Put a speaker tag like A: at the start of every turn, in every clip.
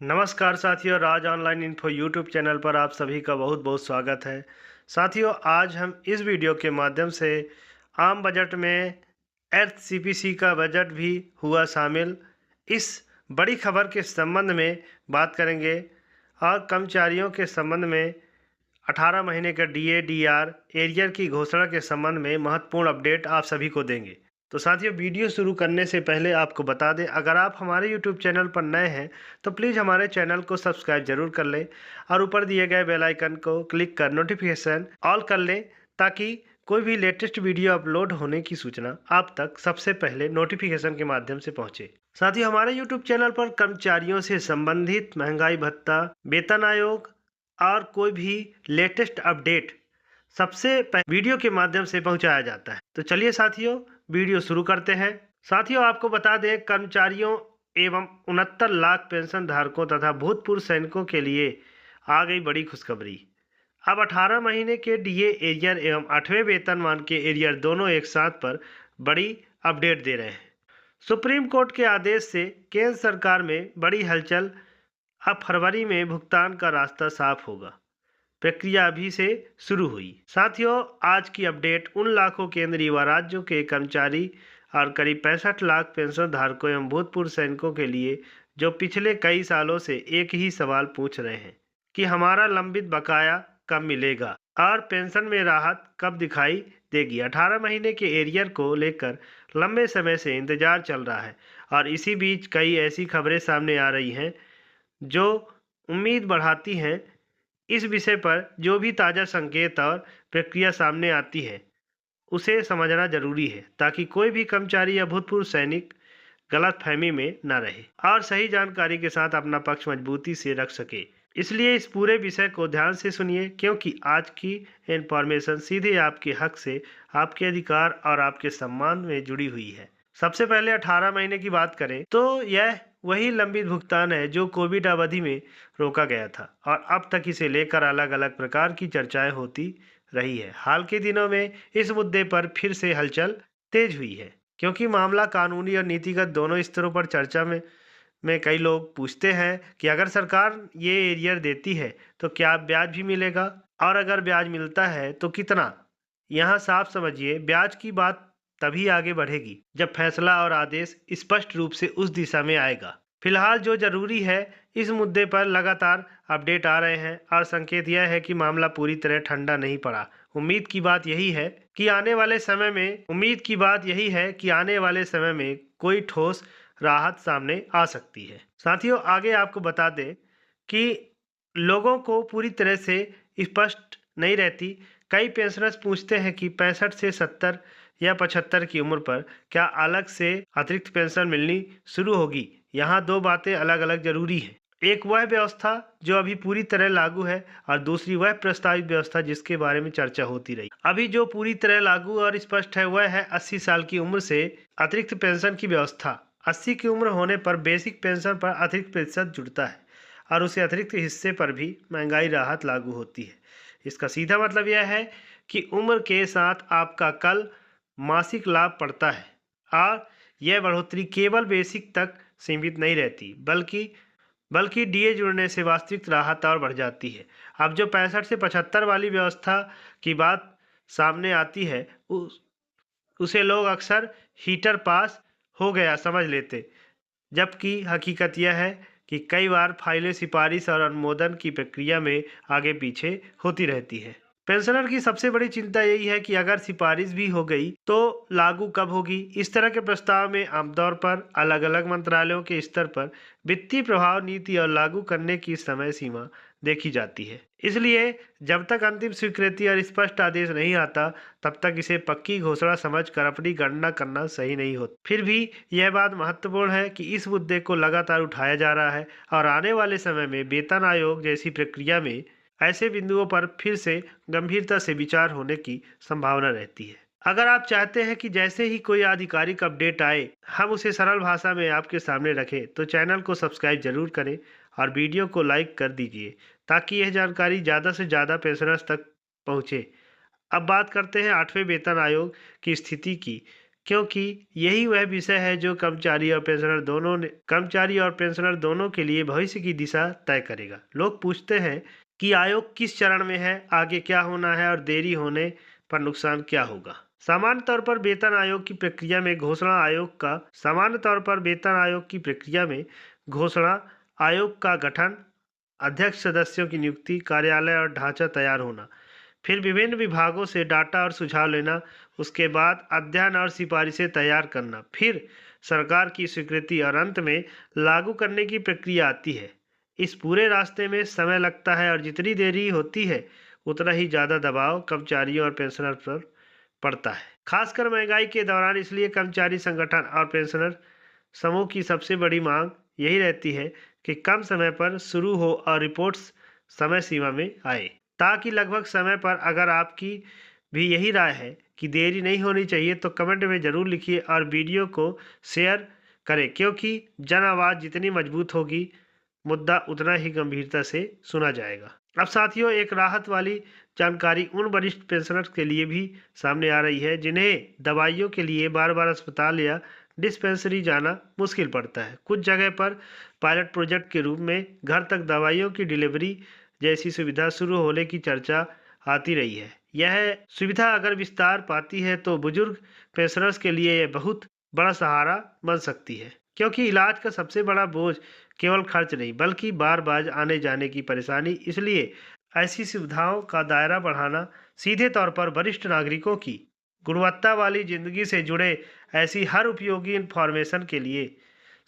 A: नमस्कार साथियों, राज online info YouTube channel पर आप सभी का बहुत बहुत स्वागत है। साथियों, आज हम इस वीडियो के माध्यम से आम बजट में एचसीपीसी का बजट भी हुआ शामिल, इस बड़ी खबर के संबंध में बात करेंगे और कर्मचारियों के संबंध में 18 महीने का डीए डीआर एरियर की घोषणा के संबंध में महत्वपूर्ण अपडेट आप सभी को देंगे। तो साथियों, वीडियो शुरू करने से पहले आपको बता दें, अगर आप हमारे यूट्यूब चैनल पर नए हैं तो प्लीज़ हमारे चैनल को सब्सक्राइब जरूर कर लें और ऊपर दिए गए बेल आइकन को क्लिक कर नोटिफिकेशन ऑल कर लें, ताकि कोई भी लेटेस्ट वीडियो अपलोड होने की सूचना आप तक सबसे पहले नोटिफिकेशन के माध्यम से पहुंचे। साथियों, हमारे यूट्यूब चैनल पर कर्मचारियों से संबंधित महंगाई भत्ता, वेतन आयोग और कोई भी लेटेस्ट अपडेट सबसे वीडियो के माध्यम से पहुंचाया जाता है। तो चलिए साथियों, वीडियो शुरू करते हैं। साथियों, आपको बता दें, कर्मचारियों एवं 69 लाख पेंशन धारकों तथा भूतपूर्व सैनिकों के लिए आ गई बड़ी खुशखबरी। अब 18 महीने के डीए एरियर एवं 8वें वेतनमान के एरियर दोनों एक साथ पर बड़ी अपडेट दे रहे हैं। सुप्रीम कोर्ट के आदेश से केंद्र सरकार में बड़ी हलचल। अब फरवरी में भुगतान का रास्ता साफ होगा। प्रक्रिया अभी से शुरू हुई। साथियों, आज की अपडेट उन लाखों केंद्रीय व राज्यों के कर्मचारी और करीब 65 लाख पेंशन धारकों एवं भूतपूर्व सैनिकों के लिए जो पिछले कई सालों से एक ही सवाल पूछ रहे हैं कि हमारा लंबित बकाया कब मिलेगा और पेंशन में राहत कब दिखाई देगी। 18 महीने के एरियर को लेकर लंबे समय से इंतजार चल रहा है और इसी बीच कई ऐसी खबरें सामने आ रही हैं जो उम्मीद बढ़ाती हैं। इस विषय पर जो भी ताज़ा संकेत और प्रक्रिया सामने आती है उसे समझना जरूरी है, ताकि कोई भी कर्मचारी या भूतपूर्व सैनिक गलतफहमी में न रहे और सही जानकारी के साथ अपना पक्ष मजबूती से रख सके। इसलिए इस पूरे विषय को ध्यान से सुनिए, क्योंकि आज की इंफॉर्मेशन सीधे आपके हक से, आपके अधिकार और आपके सम्मान में जुड़ी हुई है। सबसे पहले 18 महीने की बात करें तो यह वही लंबित भुगतान है जो कोविड अवधि में रोका गया था और अब तक इसे लेकर अलग अलग प्रकार की चर्चाएं होती रही है। हाल के दिनों में इस मुद्दे पर फिर से हलचल तेज हुई है, क्योंकि मामला कानूनी और नीतिगत दोनों स्तरों पर चर्चा में कई लोग पूछते हैं कि अगर सरकार ये एरियर देती है तो क्या ब्याज भी मिलेगा, और अगर ब्याज मिलता है तो कितना। यहाँ साफ समझिए, ब्याज की बात तभी आगे बढ़ेगी जब फैसला और आदेश स्पष्ट रूप से उस दिशा में आएगा। फिलहाल जो जरूरी है, इस मुद्दे पर लगातार अपडेट आ रहे हैं और संकेत यह है कि मामला पूरी तरह ठंडा नहीं पड़ा। उम्मीद की बात यही है कि आने वाले समय में कोई ठोस राहत सामने आ सकती है। साथियों, आगे आपको बता दें कि लोगों को पूरी तरह से स्पष्ट नहीं रहती। कई पेंशनर्स पूछते हैं कि 65 से 70 या 75 की उम्र पर क्या अलग से अतिरिक्त पेंशन मिलनी शुरू होगी। यहाँ दो बातें अलग अलग जरूरी हैं। एक वह व्यवस्था जो अभी पूरी तरह लागू है और दूसरी वह प्रस्तावित व्यवस्था जिसके बारे में चर्चा होती रही। अभी जो पूरी तरह लागू और स्पष्ट है वह है 80 साल की उम्र से अतिरिक्त पेंशन की व्यवस्था। 80 की उम्र होने पर बेसिक पेंशन पर अतिरिक्त प्रतिशत जुड़ता है और उसे अतिरिक्त हिस्से पर भी महंगाई राहत लागू होती है। इसका सीधा मतलब यह है कि उम्र के साथ आपका कल मासिक लाभ पड़ता है और यह बढ़ोतरी केवल बेसिक तक सीमित नहीं रहती, बल्कि डीए जुड़ने से वास्तविक राहत और बढ़ जाती है। अब जो 65 से 75 वाली व्यवस्था की बात सामने आती है उसे लोग अक्सर हीटर पास हो गया समझ लेते, जबकि हकीकत यह है कि कई बार फाइलें सिफारिश और अनुमोदन की प्रक्रिया में आगे पीछे होती रहती है। पेंशनर की सबसे बड़ी चिंता यही है कि अगर सिफारिश भी हो गई तो लागू कब होगी। इस तरह के प्रस्ताव में आमतौर पर अलग अलग मंत्रालयों के स्तर पर वित्तीय प्रभाव, नीति और लागू करने की समय सीमा देखी जाती है। इसलिए जब तक अंतिम स्वीकृति और स्पष्ट आदेश नहीं आता, तब तक इसे पक्की घोषणा समझकर अपनी गणना करना सही नहीं होता। फिर भी यह बात महत्वपूर्ण है कि इस मुद्दे को लगातार उठाया जा रहा है और आने वाले समय में वेतन आयोग जैसी प्रक्रिया में ऐसे बिंदुओं पर फिर से गंभीरता से विचार होने की संभावना रहती है। अगर आप चाहते हैं कि जैसे ही कोई आधिकारिक अपडेट आए हम उसे सरल भाषा में आपके सामने रखें, तो चैनल को सब्सक्राइब जरूर करें और वीडियो को लाइक कर दीजिए, ताकि यह जानकारी ज़्यादा से ज़्यादा पेंशनर्स तक पहुँचे। अब बात करते हैं 8वें वेतन आयोग की स्थिति की। क्योंकि यही वह विषय है जो कर्मचारी और पेंशनर दोनों के लिए भविष्य की दिशा तय करेगा। लोग पूछते हैं कि आयोग किस चरण में है, आगे क्या होना है और देरी होने पर नुकसान क्या होगा। सामान्य तौर पर वेतन आयोग की प्रक्रिया में घोषणा आयोग का गठन, अध्यक्ष सदस्यों की नियुक्ति, कार्यालय और ढांचा तैयार होना, फिर विभिन्न विभागों से डाटा और सुझाव लेना, उसके बाद अध्ययन और सिफारिशें तैयार करना, फिर सरकार की स्वीकृति और अंत में लागू करने की प्रक्रिया आती है। इस पूरे रास्ते में समय लगता है और जितनी देरी होती है उतना ही ज़्यादा दबाव कर्मचारियों और पेंशनर पर पड़ता है, खासकर महंगाई के दौरान। इसलिए कर्मचारी संगठन और पेंशनर समूह की सबसे बड़ी मांग यही रहती है कि कम समय पर शुरू हो और रिपोर्ट्स समय सीमा में आए, ताकि लगभग समय पर। अगर आपकी भी यही राय है कि देरी नहीं होनी चाहिए तो कमेंट में ज़रूर लिखिए और वीडियो को शेयर करें, क्योंकि जन आवाज़ जितनी मजबूत होगी मुद्दा उतना ही गंभीरता से सुना जाएगा। अब साथियों, एक राहत वाली जानकारी उन वरिष्ठ पेंशनर्स के लिए भी सामने आ रही है जिन्हें दवाइयों के लिए बार बार अस्पताल या डिस्पेंसरी जाना मुश्किल पड़ता है। कुछ जगह पर पायलट प्रोजेक्ट के रूप में घर तक दवाइयों की डिलीवरी जैसी सुविधा शुरू होने की चर्चा आती रही है। यह सुविधा अगर विस्तार पाती है तो बुजुर्ग पेंशनर्स के लिए यह बहुत बड़ा सहारा बन सकती है, क्योंकि इलाज का सबसे बड़ा बोझ केवल खर्च नहीं बल्कि बार बार आने जाने की परेशानी। इसलिए ऐसी सुविधाओं का दायरा बढ़ाना सीधे तौर पर वरिष्ठ नागरिकों की गुणवत्ता वाली जिंदगी से जुड़े ऐसी हर उपयोगी इन्फॉर्मेशन के लिए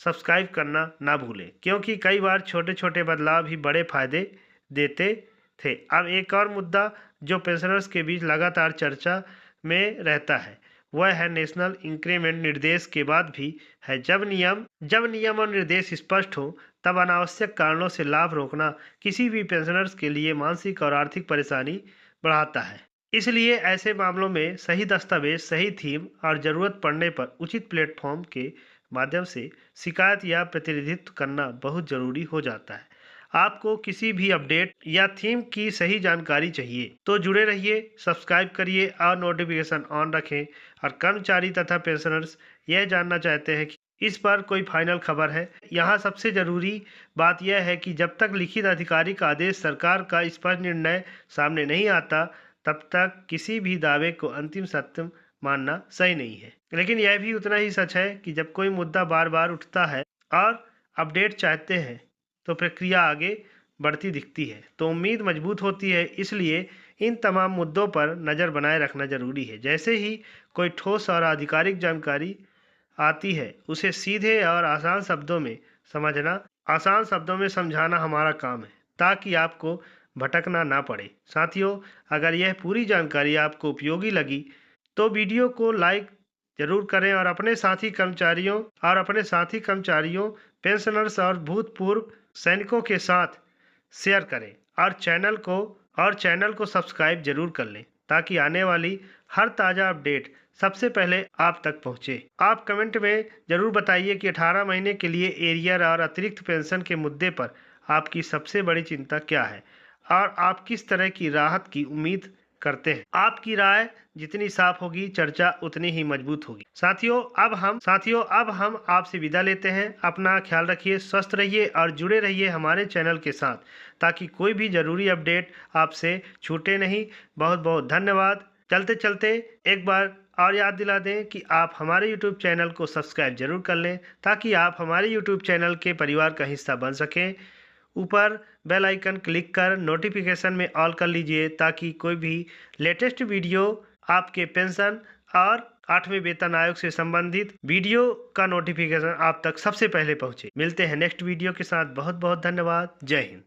A: सब्सक्राइब करना ना भूलें, क्योंकि कई बार छोटे छोटे बदलाव ही बड़े फायदे देते थे। अब एक और मुद्दा जो पेंशनर्स के बीच लगातार चर्चा में रहता है वह है नेशनल इंक्रीमेंट। निर्देश के बाद भी है जब नियम और निर्देश स्पष्ट हो तब अनावश्यक कारणों से लाभ रोकना किसी भी पेंशनर्स के लिए मानसिक और आर्थिक परेशानी बढ़ाता है। इसलिए ऐसे मामलों में सही दस्तावेज, सही थीम और ज़रूरत पड़ने पर उचित प्लेटफॉर्म के माध्यम से शिकायत या प्रतिनिधित्व करना बहुत ज़रूरी हो जाता है। आपको किसी भी अपडेट या थीम की सही जानकारी चाहिए तो जुड़े रहिए, सब्सक्राइब करिए और नोटिफिकेशन ऑन रखें। और कर्मचारी तथा पेंशनर्स यह जानना चाहते हैं कि इस पर कोई फाइनल खबर है। यहाँ सबसे ज़रूरी बात यह है कि जब तक लिखित आधिकारिक आदेश, सरकार का स्पष्ट निर्णय सामने नहीं आता तब तक किसी भी दावे को अंतिम सत्य मानना सही नहीं है। लेकिन यह भी उतना ही सच है कि जब कोई मुद्दा बार बार उठता है और अपडेट चाहते हैं तो प्रक्रिया आगे बढ़ती दिखती है, तो उम्मीद मजबूत होती है। इसलिए इन तमाम मुद्दों पर नज़र बनाए रखना जरूरी है। जैसे ही कोई ठोस और आधिकारिक जानकारी आती है उसे सीधे और आसान शब्दों में समझाना हमारा काम है, ताकि आपको भटकना ना पड़े। साथियों, अगर यह पूरी जानकारी आपको उपयोगी लगी तो वीडियो को लाइक जरूर करें और अपने साथी कर्मचारियों, पेंशनर्स और भूतपूर्व सैनिकों के साथ शेयर करें और चैनल को सब्सक्राइब जरूर कर लें, ताकि आने वाली हर ताज़ा अपडेट सबसे पहले आप तक पहुंचे। आप कमेंट में जरूर बताइए कि 18 महीने के लिए एरियर और अतिरिक्त पेंशन के मुद्दे पर आपकी सबसे बड़ी चिंता क्या है और आप किस तरह की राहत की उम्मीद करते हैं। आपकी राय जितनी साफ होगी, चर्चा उतनी ही मजबूत होगी। साथियों, अब हम आपसे विदा लेते हैं। अपना ख्याल रखिए, स्वस्थ रहिए और जुड़े रहिए हमारे चैनल के साथ, ताकि कोई भी ज़रूरी अपडेट आपसे छूटे नहीं। बहुत बहुत धन्यवाद। चलते चलते एक बार और याद दिला दें कि आप हमारे YouTube चैनल को सब्सक्राइब जरूर कर लें, ताकि आप हमारे YouTube चैनल के परिवार का हिस्सा बन सकें। ऊपर बेल आइकन क्लिक कर नोटिफिकेशन में ऑल कर लीजिए, ताकि कोई भी लेटेस्ट वीडियो आपके पेंशन और 8वें वेतन आयोग से संबंधित वीडियो का नोटिफिकेशन आप तक सबसे पहले पहुंचे। मिलते हैं नेक्स्ट वीडियो के साथ। बहुत बहुत धन्यवाद। जय हिंद।